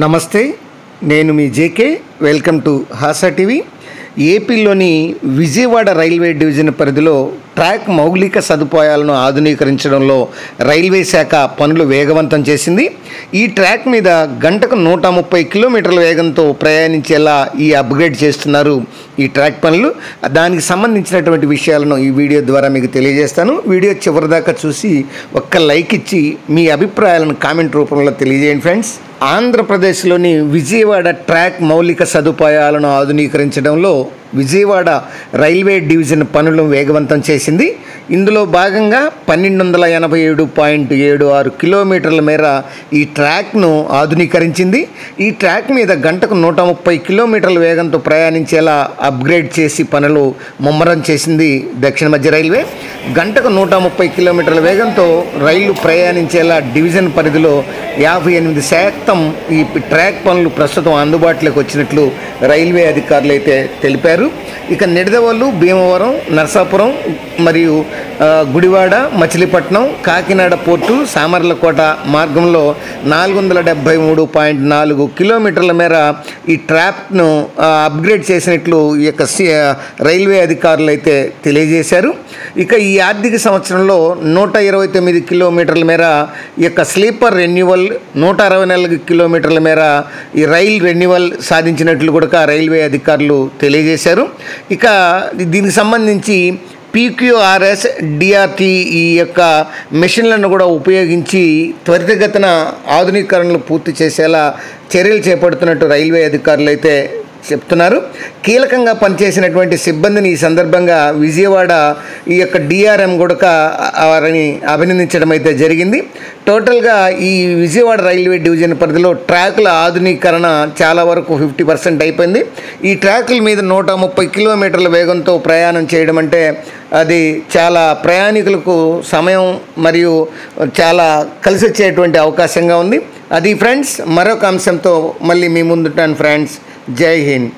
నమస్తే, నేను మీ JK. Welcome to Hasa TV. ఏపీలోని విజయవాడ రైల్వే డివిజన్ పరిధిలో ట్రాక్ మౌలిక సదుపాయాలను ఆధునీకరించడంలో రైల్వే శాఖ పనులు వేగవంతం చేసింది. ఈ ట్రాక్ మీద గంటకు 130 కిలోమీటర్ల వేగంతో ప్రయాణించేలా ఈ అప్గ్రేడ్ చేస్తున్నారు ఈ ట్రాక్ పనులు. దానికి సంబంధించినటువంటి విషయాలను ఈ వీడియో ద్వారా మీకు తెలియజేస్తాను. వీడియో చివరిదాకా చూసి ఒక్క లైక్ ఇచ్చి మీ అభిప్రాయాలను కామెంట్ రూపంలో తెలియజేయండి ఫ్రెండ్స్. ఆంధ్రప్రదేశ్లోని విజయవాడ ట్రాక్ మౌలిక సదుపాయాలను ఆధునీకరించడంలో విజయవాడ రైల్వే డివిజన్ పనులను వేగవంతం చేసింది. ఇందులో భాగంగా 1287.76 కిలోమీటర్ల మేర ఈ ట్రాక్ను ఆధునీకరించింది. ఈ ట్రాక్ మీద గంటకు 130 కిలోమీటర్ల వేగంతో ప్రయాణించేలా అప్గ్రేడ్ చేసి పనులు ముమ్మరం చేసింది దక్షిణ మధ్య రైల్వే. గంటకు 130 కిలోమీటర్ల వేగంతో రైళ్లు ప్రయాణించేలా డివిజన్ పరిధిలో 58% ఈ ట్రాక్ పనులు ప్రస్తుతం అందుబాటులోకి వచ్చినట్లు రైల్వే అధికారులు అయితే తెలిపారు. ఇక నిడదవోలు, భీమవరం, నరసాపురం మరియు గుడివాడ, మచిలీపట్నం, కాకినాడ పోర్టు, సామర్లకోట మార్గంలో 473.4 కిలోమీటర్ల మేర ఈ ట్రాక్ను అప్గ్రేడ్ చేసినట్లు ఈ యొక్క రైల్వే అధికారులు అయితే తెలియజేశారు. ఇక ఈ ఆర్థిక సంవత్సరంలో 129 కిలోమీటర్ల మేర ఈ యొక్క స్లీపర్ రెన్యువల్, 164 కిలోమీటర్ల మేర ఈ రైల్ రెన్యువల్ సాధించినట్లు కూడా రైల్వే అధికారులు తెలియజేశారు. ఇక దీనికి సంబంధించి PQRS, DRT ఈ యొక్క మెషిన్లను కూడా ఉపయోగించి త్వరితగతిన ఆధునీకరణలు పూర్తి చేసేలా చర్యలు చేపడుతున్నట్టు రైల్వే అధికారులు అయితే చెప్తున్నారు. కీలకంగా పనిచేసినటువంటి సిబ్బందిని ఈ సందర్భంగా విజయవాడ ఈ యొక్క DRM కూడా వారిని అభినందించడం అయితే జరిగింది. టోటల్గా ఈ విజయవాడ రైల్వే డివిజన్ పరిధిలో ట్రాకుల ఆధునీకరణ చాలా వరకు 50% అయిపోయింది. ఈ ట్రాకుల మీద 130 కిలోమీటర్ల వేగంతో ప్రయాణం చేయడం అంటే అది చాలా ప్రయాణికులకు సమయం మరియు చాలా కలిసి వచ్చేటువంటి అవకాశంగా ఉంది. అది ఫ్రెండ్స్, మరొక అంశంతో మళ్ళీ మీ ముందుంటాను ఫ్రెండ్స్. జై హింద్.